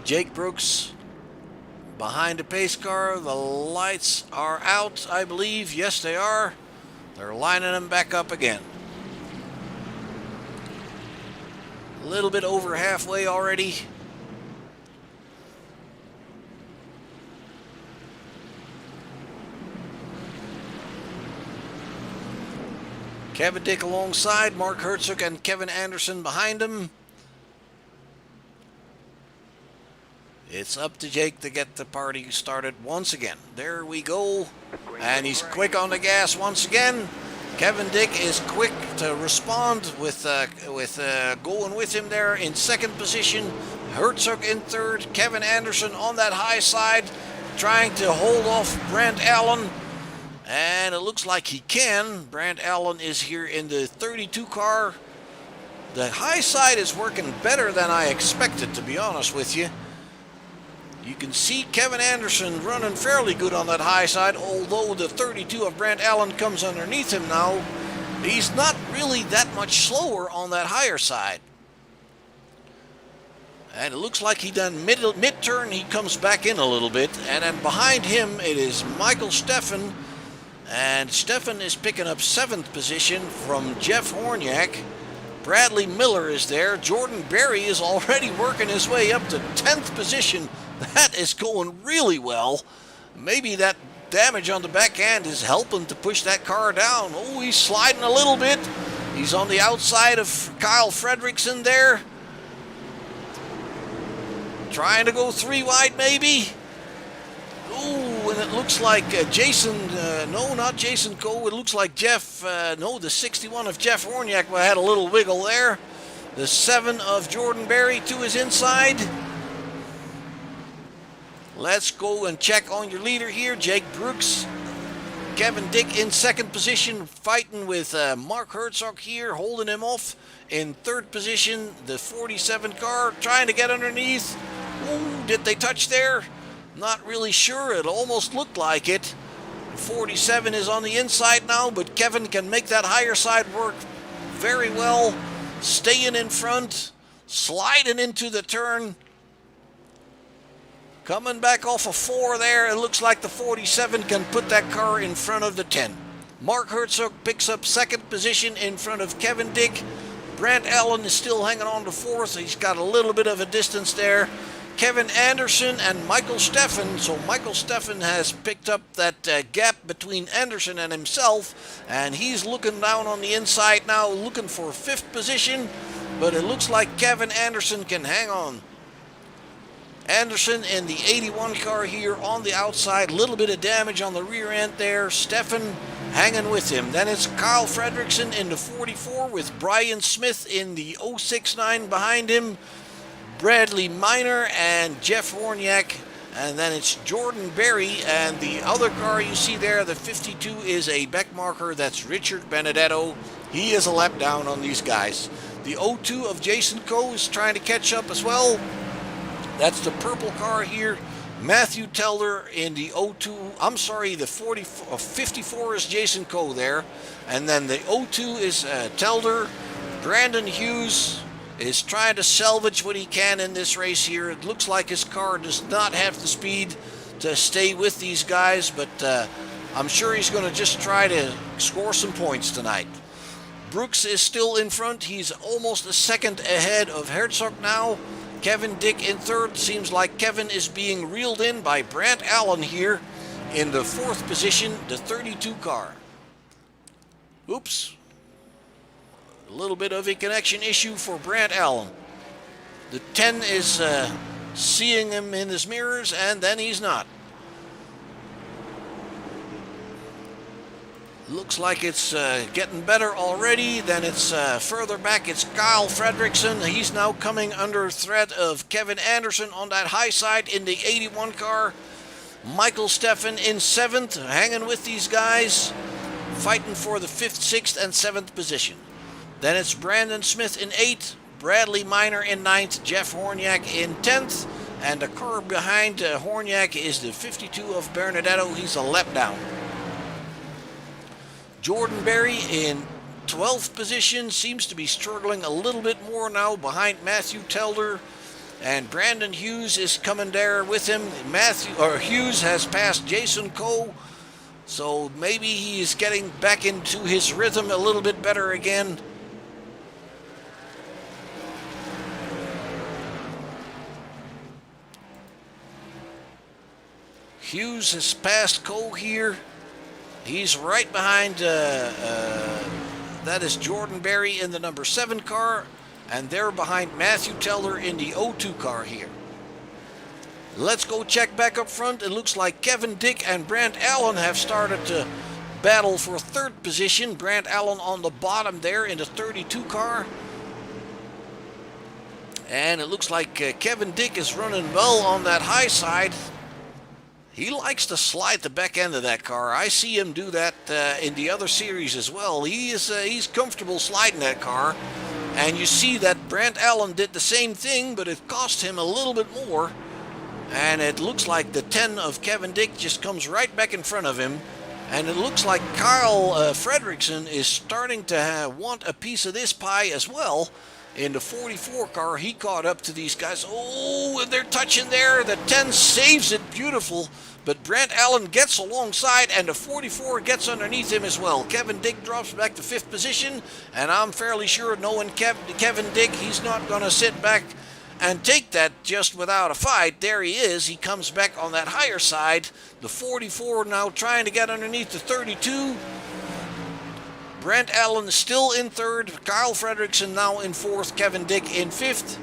Jake Brooks behind the pace car. The lights are out, I believe. Yes, they are. They're lining them back up again. A little bit over halfway already. Kevin Dick alongside, Mark Herzog and Kevin Anderson behind him. It's up to Jake to get the party started once again. There we go. And he's quick on the gas once again. Kevin Dick is quick to respond with going with him there in second position. Herzog in third. Kevin Anderson on that high side, trying to hold off Brant Allen. And it looks like he can. Brant Allen is here in the 32 car. The high side is working better than I expected, to be honest with you. You can see Kevin Anderson running fairly good on that high side, although the 32 of Brant Allen comes underneath him now. He's not really that much slower on that higher side. And it looks like he done mid-turn, he comes back in a little bit. And then behind him, it is Michael Steffen. And Steffen is picking up 7th position from Jeff Horniak. Bradley Miller is there. Jordan Berry is already working his way up to 10th position. That is going really well. Maybe that damage on the back end is helping to push that car down. Oh, he's sliding a little bit. He's on the outside of Kyle Fredrickson there. Trying to go 3 wide maybe. Ooh, and it looks like no, not Jason Coe. It looks like Jeff, no, the 61 of Jeff Horniak had a little wiggle there. The 7 of Jordan Berry to his inside. Let's go and check on your leader here, Jake Brooks. Kevin Dick in second position, fighting with Mark Herzog here, holding him off. In third position, the 47 car, trying to get underneath. Ooh, did they touch there? Not really sure. It almost looked like it. 47 is on the inside now, but Kevin can make that higher side work very well. Staying in front, sliding into the turn. Coming back off a 4 there, it looks like the 47 can put that car in front of the 10. Mark Herzog picks up second position in front of Kevin Dick. Brant Allen is still hanging on to 4th. He's got a little bit of a distance there. Kevin Anderson and Michael Steffen. So Michael Steffen has picked up that gap between Anderson and himself, and he's looking down on the inside now, looking for 5th position, but it looks like Kevin Anderson can hang on. Anderson in the 81 car here on the outside, little bit of damage on the rear end there. Steffen hanging with him. Then it's Kyle Fredrickson in the 44 with Brian Smith in the 069 behind him. Bradley Miner and Jeff Horniak, and then it's Jordan Berry, and the other car you see there, the 52, is a back marker. That's Richard Benedetto. He is a lap down on these guys. The 02 of Jason Coe is trying to catch up as well. That's the purple car here. Matthew Telder in the 02. I'm sorry, the 54 is Jason Coe there, and then the 02 is Telder. Brandon Hughes is trying to salvage what he can in this race here. It looks like his car does not have the speed to stay with these guys, but I'm sure he's going to just try to score some points tonight. Brooks is still in front. He's almost a second ahead of Herzog now. Kevin Dick in third. Seems like Kevin is being reeled in by Brant Allen here in the 4th position, the 32 car. Oops. A little bit of a connection issue for Brant Allen. The 10 is seeing him in his mirrors, and then he's not. Looks like it's getting better already. Then it's further back. It's Kyle Fredrickson. He's now coming under threat of Kevin Anderson on that high side in the 81 car. Michael Steffen in 7th, hanging with these guys, fighting for the 5th, 6th, and 7th position. Then it's Brandon Smith in 8th, Bradley Miner in 9th, Jeff Horniak in 10th, and the car behind Horniak is the 52 of Benedetto. He's a lap down. Jordan Berry in 12th position, seems to be struggling a little bit more now behind Matthew Telder, and Brandon Hughes is coming there with him. Hughes has passed Jason Coe, so maybe he is getting back into his rhythm a little bit better again. Hughes has passed Coe here. He's right behind, that is Jordan Berry in the number 7 car, and they're behind Matthew Telder in the 02 car here. Let's go check back up front. It looks like Kevin Dick and Brant Allen have started to battle for third position. Brant Allen on the bottom there in the 32 car. And it looks like Kevin Dick is running well on that high side. He likes to slide the back end of that car. I see him do that in the other series as well. He's comfortable sliding that car. And you see that Brant Allen did the same thing, but it cost him a little bit more. And it looks like the 10 of Kevin Dick just comes right back in front of him. And it looks like Kyle Fredrickson is starting to want a piece of this pie as well. In the 44 car, he caught up to these guys. Oh, and they're touching there. The 10 saves it, beautiful. But Brant Allen gets alongside, and the 44 gets underneath him as well. Kevin Dick drops back to 5th position, and I'm fairly sure knowing Kevin Dick, he's not going to sit back and take that just without a fight. There he is. He comes back on that higher side. The 44 now trying to get underneath the 32. Brant Allen still in 3rd. Kyle Fredrickson now in 4th. Kevin Dick in 5th.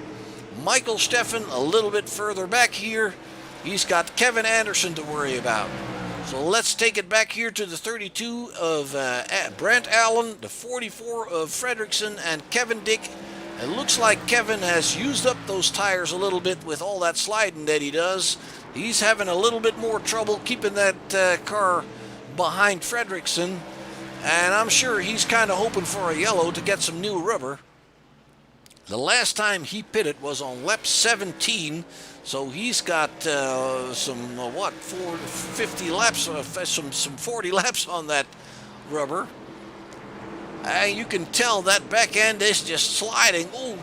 Michael Steffen a little bit further back here. He's got Kevin Anderson to worry about. So let's take it back here to the 32 of Brant Allen, the 44 of Fredrickson, and Kevin Dick. It looks like Kevin has used up those tires a little bit with all that sliding that he does. He's having a little bit more trouble keeping that car behind Fredrickson. And I'm sure he's kind of hoping for a yellow to get some new rubber. The last time he pitted was on lap 17, so he's got some 50 laps, some 40 laps on that rubber. You can tell that back end is just sliding. Oh,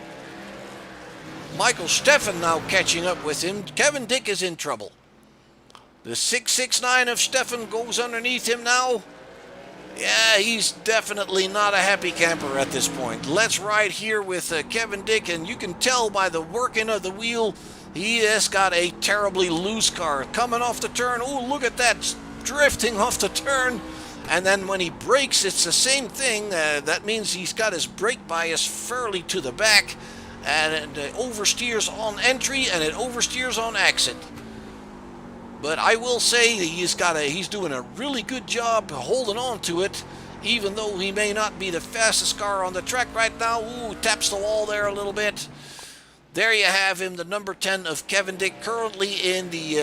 Michael Steffen now catching up with him. Kevin Dick is in trouble. The 669 of Steffen goes underneath him now. Yeah, he's definitely not a happy camper at this point. Let's ride here with Kevin Dick, and you can tell by the working of the wheel, he has got a terribly loose car. Coming off the turn, oh, look at that, drifting off the turn. And then when he brakes, it's the same thing. That means he's got his brake bias fairly to the back, and it oversteers on entry, and it oversteers on exit. But I will say he's doing a really good job holding on to it, even though he may not be the fastest car on the track right now. Ooh, taps the wall there a little bit. There you have him, the number 10 of Kevin Dick, currently in the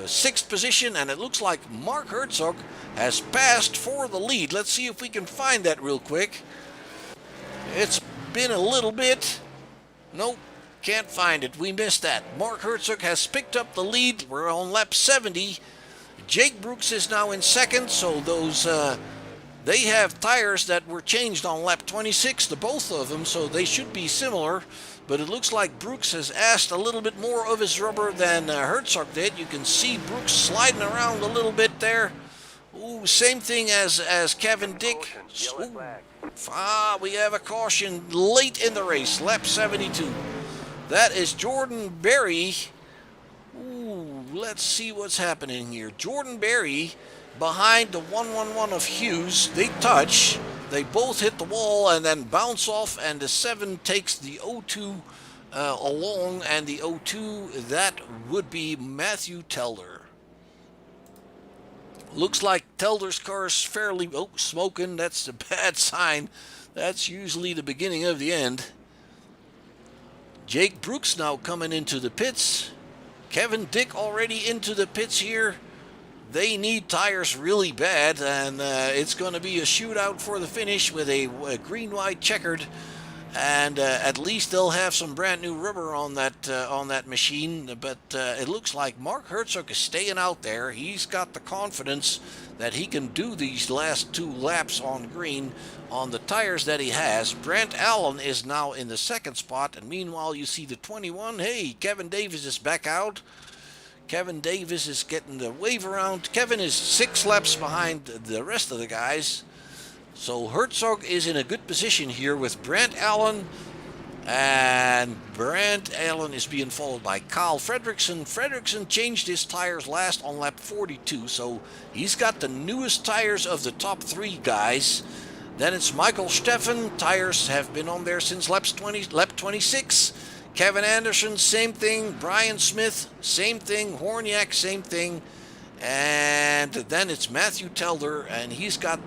6th position, and it looks like Mark Herzog has passed for the lead. Let's see if we can find that real quick. It's been a little bit. Nope. Can't find it. We missed that. Mark Herzog has picked up the lead. We're on lap 70. Jake Brooks is now in 2nd, so those they have tires that were changed on lap 26, the both of them, so they should be similar. But it looks like Brooks has asked a little bit more of his rubber than Herzog did. You can see Brooks sliding around a little bit there. Ooh, same thing as Kevin Dick. Ooh. We have a caution late in the race, lap 72. That is Jordan Berry. Ooh, let's see what's happening here. Jordan Berry behind the 111 of Hughes. They touch. They both hit the wall and then bounce off, and the 7 takes the 02 along, and the 02, that would be Matthew Telder. Looks like Telder's car is fairly... Oh, smoking. That's a bad sign. That's usually the beginning of the end. Jake Brooks now coming into the pits. Kevin Dick already into the pits here. They need tires really bad, and it's going to be a shootout for the finish with a green-white checkered. And at least they'll have some brand new rubber on that machine. But it looks like Mark Herzog is staying out there. He's got the confidence that he can do these last 2 laps on green on the tires that he has. Brant Allen is now in the 2nd spot, and meanwhile you see the 21. Hey, Kevin Davis is back out. Kevin Davis is getting the wave around. Kevin is 6 laps behind the rest of the guys. So Herzog is in a good position here with Brant Allen. And Brant Allen is being followed by Kyle Fredrickson. Fredrickson changed his tires last on lap 42. So he's got the newest tires of the top 3 guys. Then it's Michael Steffen. Tires have been on there since lap 26. Kevin Anderson, same thing. Brian Smith, same thing. Horniak, same thing. And then it's Matthew Telder, and he's got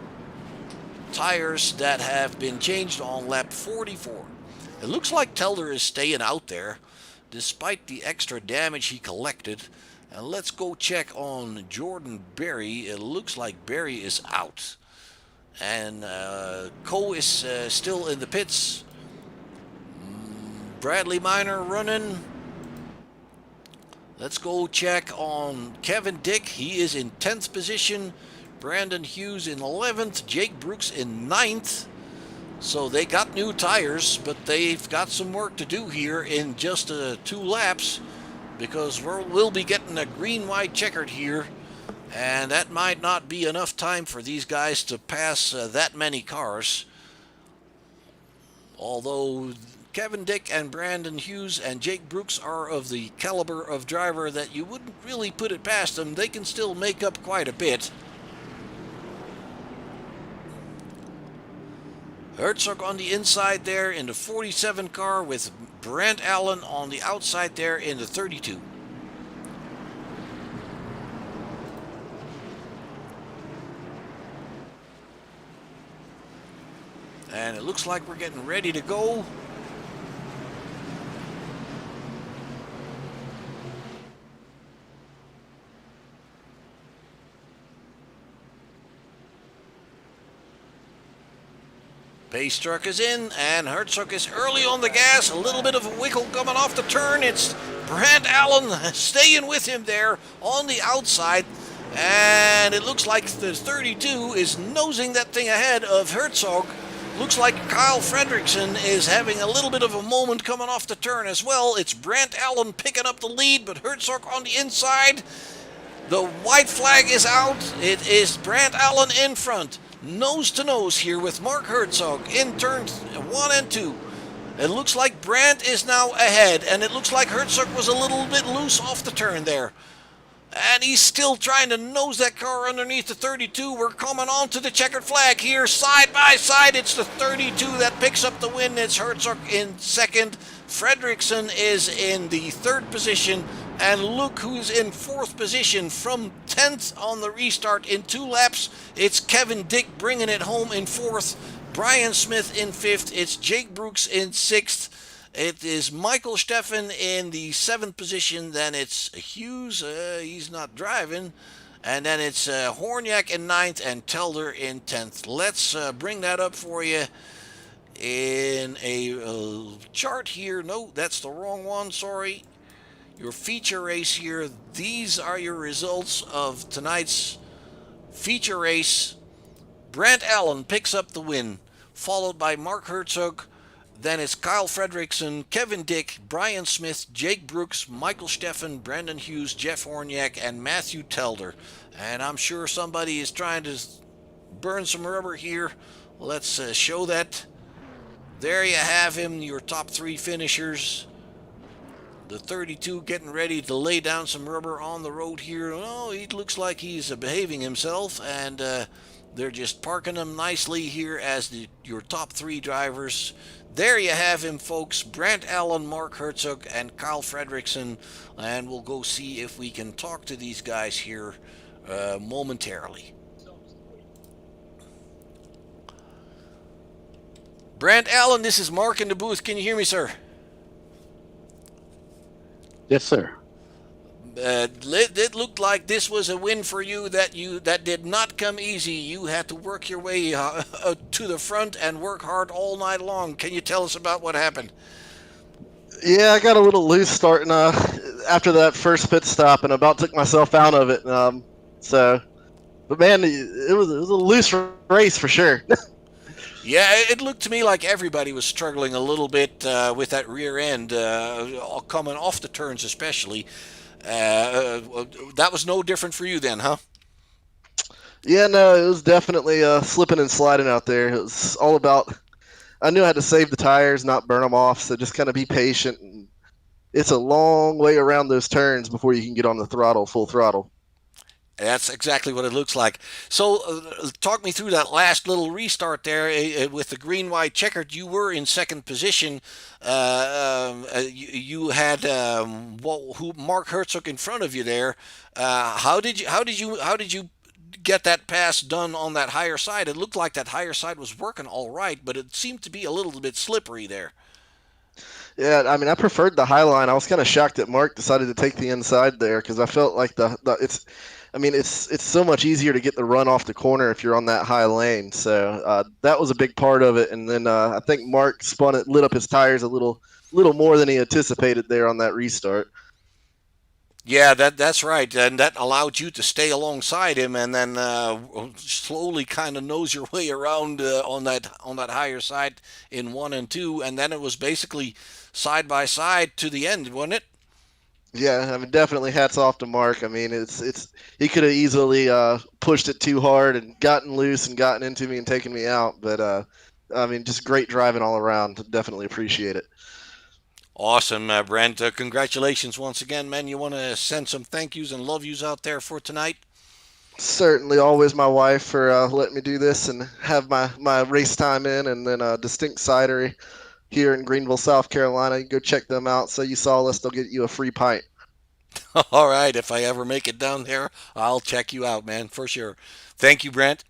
tires that have been changed on lap 44. It looks like Telder is staying out there despite the extra damage he collected. And let's go check on Jordan Berry. It looks like Berry is out. And Coe is still in the pits. Bradley Minor running. Let's go check on Kevin Dick. He is in 10th position. Brandon Hughes in 11th. Jake Brooks in 9th. So they got new tires, but they've got some work to do here in just 2 laps, because we'll be getting a green-white checkered here, and that might not be enough time for these guys to pass that many cars. Although Kevin Dick and Brandon Hughes and Jake Brooks are of the caliber of driver that you wouldn't really put it past them, they can still make up quite a bit. Herzog on the inside there in the 47 car, with Brant Allen on the outside there in the 32. And it looks like we're getting ready to go. Pace truck is in, and Herzog is early on the gas. A little bit of a wiggle coming off the turn. It's Brant Allen staying with him there on the outside. And it looks like the 32 is nosing that thing ahead of Herzog. Looks like Kyle Fredrickson is having a little bit of a moment coming off the turn as well. It's Brant Allen picking up the lead, but Herzog on the inside. The white flag is out. It is Brant Allen in front. Nose to nose here with Mark Herzog in turns 1 and 2. It looks like Brant is now ahead, and it looks like Herzog was a little bit loose off the turn there. And he's still trying to nose that car underneath the 32. We're coming on to the checkered flag here, side by side. It's the 32 that picks up the win. It's Herzog in second. Fredrickson is in the 3rd position. And look who's in 4th position from 10th on the restart in 2 laps. It's Kevin Dick bringing it home in 4th. Brian Smith in 5th. It's Jake Brooks in 6th. It is Michael Steffen in the 7th position. Then it's Hughes. He's not driving. And then it's Horniak in 9th and Telder in 10th. Let's bring that up for you in a chart here. No, that's the wrong one. Sorry. Your feature race here. These are your results of tonight's feature race. Brant Allen picks up the win, followed by Mark Herzog. Then it's Kyle Fredrickson, Kevin Dick, Brian Smith, Jake Brooks, Michael Steffen, Brandon Hughes, Jeff Horniak, and Matthew Telder. And I'm sure somebody is trying to burn some rubber here. Let's show that. There you have him, your top 3 finishers. The 32 getting ready to lay down some rubber on the road here. Oh, it looks like he's behaving himself, and they're just parking him nicely here as your top 3 drivers. There you have him, folks. Brant Allen, Mark Herzog, and Kyle Fredrickson. And we'll go see if we can talk to these guys here momentarily. Brant Allen, this is Mark in the booth. Can you hear me, sir? Yes, sir. It looked like this was a win for you that did not come easy. You had to work your way to the front and work hard all night long. Can you tell us about what happened? Yeah, I got a little loose starting after that first pit stop, and about took myself out of it. But man, it was a loose race for sure. Yeah, it looked to me like everybody was struggling a little bit with that rear end, coming off the turns especially. That was no different for you then, huh? Yeah, no, it was definitely slipping and sliding out there. It was all about, I knew I had to save the tires, not burn them off, so just kind of be patient. And it's a long way around those turns before you can get on the throttle, full throttle. That's exactly what it looks like. So, talk me through that last little restart there with the green-white checkered. You were in second position. You had who Mark Herzog in front of you there. How did you get that pass done on that higher side? It looked like that higher side was working all right, but it seemed to be a little bit slippery there. Yeah, I mean, I preferred the high line. I was kind of shocked that Mark decided to take the inside there because I felt like the it's, I mean, it's so much easier to get the run off the corner if you're on that high lane. So that was a big part of it. And then I think Mark spun it, lit up his tires a little more than he anticipated there on that restart. Yeah, that's right, and that allowed you to stay alongside him, and then slowly kind of nose your way around on that higher side in one and two, and then it was basically side by side to the end, wasn't it? Yeah, I mean, definitely hats off to Mark. I mean, it's he could have easily pushed it too hard and gotten loose and gotten into me and taken me out, but I mean, just great driving all around. Definitely appreciate it. Awesome, Brent. Congratulations once again, man. You want to send some thank yous and love yous out there for tonight? Certainly, always my wife for letting me do this and have my race time in, and then Distinct Cidery here in Greenville, South Carolina. You can go check them out. So you saw us, they'll get you a free pint. All right, if I ever make it down there, I'll check you out, man, for sure. Thank you, Brent.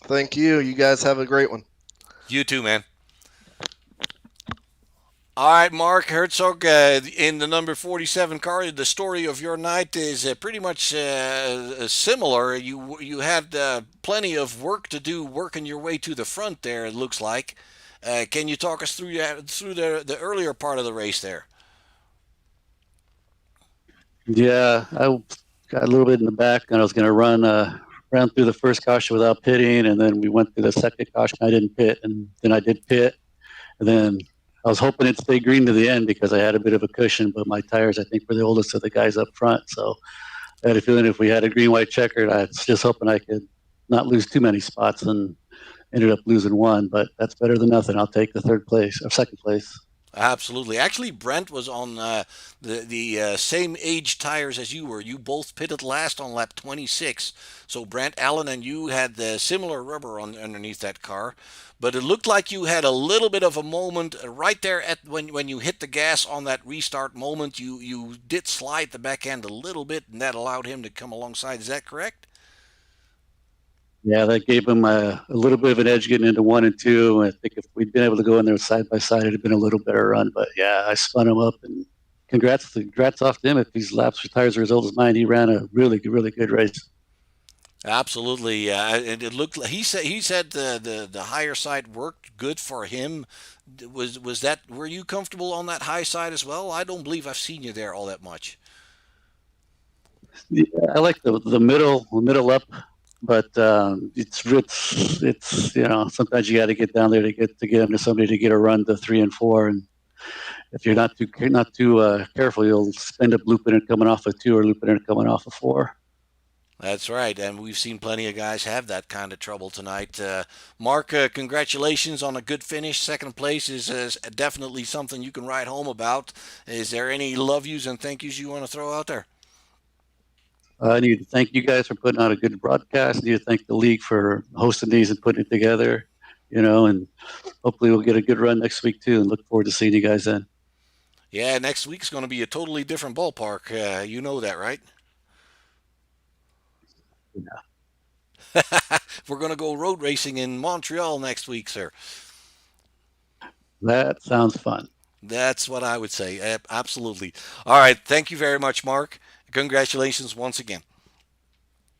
Thank you. You guys have a great one. You too, man. All right, Mark Herzog, in the number 47 car, the story of your night is pretty much similar. You had plenty of work to do, working your way to the front there. It looks like. Can you talk us through the earlier part of the race there? Yeah, I got a little bit in the back, and I was going to run through the first caution without pitting, and then we went through the second caution. I didn't pit, and then I did pit, and then I was hoping it'd stay green to the end because I had a bit of a cushion, but my tires I think were the oldest of the guys up front, so I had a feeling if we had a green-white checkered, I was just hoping I could not lose too many spots, and ended up losing one, but that's better than nothing. I'll take the third place or second place. Absolutely. Actually, Brent was on the same age tires as you were. You both pitted last on lap 26. So Brent, Allen, and you had the similar rubber on underneath that car. But it looked like you had a little bit of a moment right there at when you hit the gas on that restart moment. You did slide the back end a little bit, and that allowed him to come alongside. Is that correct? Yeah, that gave him a little bit of an edge getting into one and two. I think if we'd been able to go in there side by side, it'd have been a little better run. But yeah, I spun him up, and congrats off to him. If these laps for tires are as old as mine, he ran a really good race. Absolutely, and it looked like he said the higher side worked good for him. Was that were you comfortable on that high side as well? I don't believe I've seen you there all that much. Yeah, I like the middle up, but it's sometimes you got to get down there to get into somebody to get a run to 3 and 4, and if you're not too careful, you'll end up looping it coming off a 2 or looping it coming off a 4. That's right, and we've seen plenty of guys have that kind of trouble tonight. Mark, congratulations on a good finish. Second place is definitely something you can write home about. Is there any love yous and thank yous you want to throw out there? I need to thank you guys for putting out a good broadcast. I need to thank the league for hosting these and putting it together. And hopefully we'll get a good run next week too. And look forward to seeing you guys then. Yeah, next week's going to be a totally different ballpark. You know that, right? Yeah. We're going to go road racing in Montreal next week, sir. That sounds fun. That's what I would say. Absolutely. All right. Thank you very much, Mark. Congratulations once again.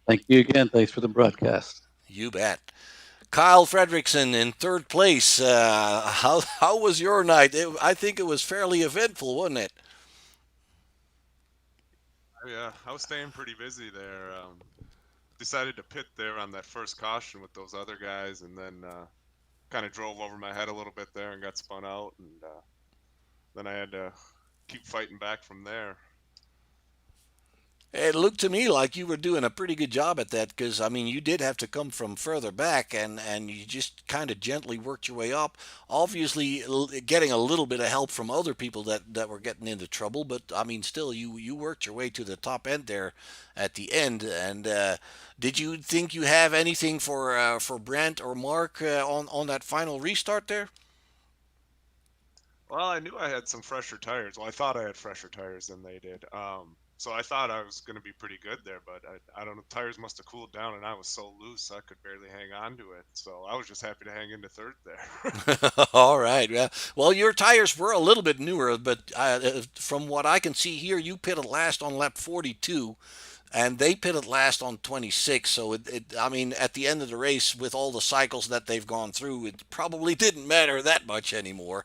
Thank you again. Thanks for the broadcast. You bet. Kyle Fredrickson in third place. How was your night? I think it was fairly eventful, wasn't it? Yeah, I was staying pretty busy there. Decided to pit there on that first caution with those other guys, and then kind of drove over my head a little bit there and got spun out, and then I had to keep fighting back from there. It looked to me like you were doing a pretty good job at that because, I mean, you did have to come from further back and you just kind of gently worked your way up. Obviously, getting a little bit of help from other people that were getting into trouble, but I mean, still, you worked your way to the top end there at the end. And did you think you have anything for Brent or Mark on that final restart there? Well, I knew I had some fresher tires. Well, I thought I had fresher tires than they did. So I thought I was going to be pretty good there, but I don't know. Tires must have cooled down, and I was so loose I could barely hang on to it. So I was just happy to hang into third there. All right. Yeah. Well, your tires were a little bit newer, but from what I can see here, you pitted last on lap 42, and they pitted last on 26. So I mean, at the end of the race, with all the cycles that they've gone through, it probably didn't matter that much anymore.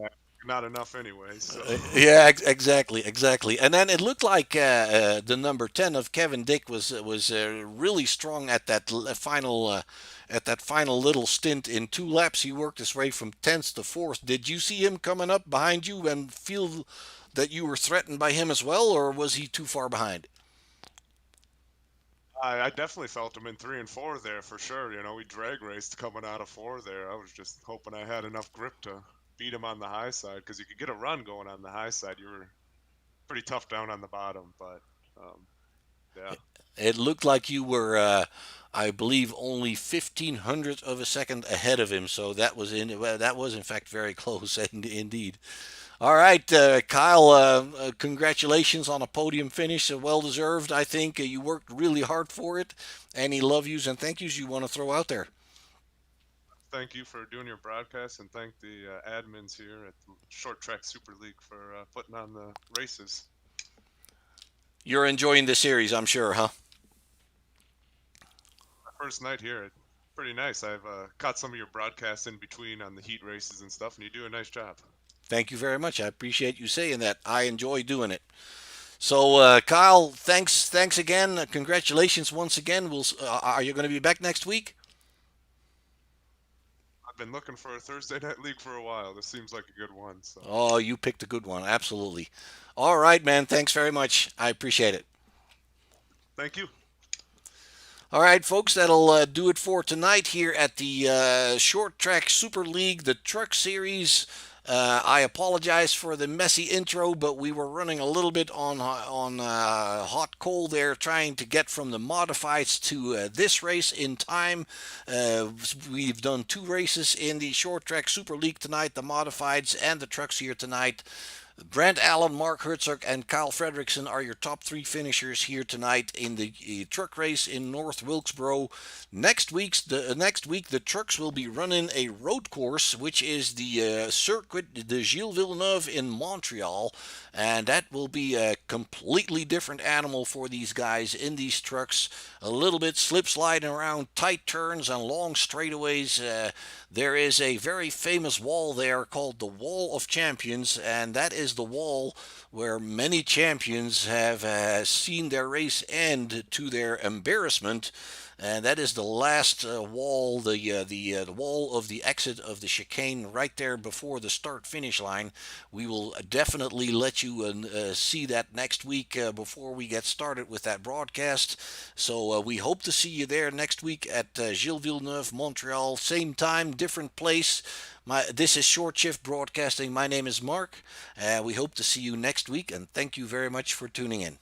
Uh, Not enough anyway. So Yeah, exactly. And then it looked like the number 10 of Kevin Dick was really strong at that final little stint in 2 laps. He worked his way from 10th to 4th. Did you see him coming up behind you and feel that you were threatened by him as well, or was he too far behind? I definitely felt him in 3 and 4 there for sure. We drag raced coming out of 4 there. I was just hoping I had enough grip to beat him on the high side because you could get a run going on the high side. You were pretty tough down on the bottom, but yeah. It looked like you were, I believe, only 1,500 of a second ahead of him. So that was in fact very close, indeed. All right, Kyle. Congratulations on a podium finish. Well deserved, I think. You worked really hard for it. Any love yous and thank yous you want to throw out there? Thank you for doing your broadcast, and thank the admins here at the Short Track Super League for putting on the races. You're enjoying the series, I'm sure, huh? My first night here, pretty nice. I've caught some of your broadcasts in between on the heat races and stuff, and you do a nice job. Thank you very much. I appreciate you saying that. I enjoy doing it. So, Kyle, thanks again. Congratulations once again. Are you going to be back next week? I've been looking for a Thursday night league for a while. This seems like a good one. So. Oh, you picked a good one. Absolutely. All right, man. Thanks very much. I appreciate it. Thank you. All right, folks, that'll do it for tonight here at the Short Track Super League, the Truck Series. I apologize for the messy intro, but we were running a little bit on hot coal there, trying to get from the modifieds to this race in time. We've done 2 races in the Short Track Super League tonight, the modifieds and the trucks here tonight. Brent Allen, Mark Herzog, and Kyle Fredrickson are your top 3 finishers here tonight in the truck race in North Wilkesboro. Next week, the trucks will be running a road course, which is the Circuit de Gilles Villeneuve in Montreal, and that will be a completely different animal for these guys in these trucks. A little bit slip sliding around tight turns and long straightaways. There is a very famous wall there called the Wall of Champions, and that is the wall where many champions have seen their race end to their embarrassment. And that is the last wall, the wall of the exit of the chicane right there before the start-finish line. We will definitely let you see that next week before we get started with that broadcast. So we hope to see you there next week at Gilles Villeneuve, Montreal. Same time, different place. This is Short Shift Broadcasting. My name is Mark. We hope to see you next week, and thank you very much for tuning in.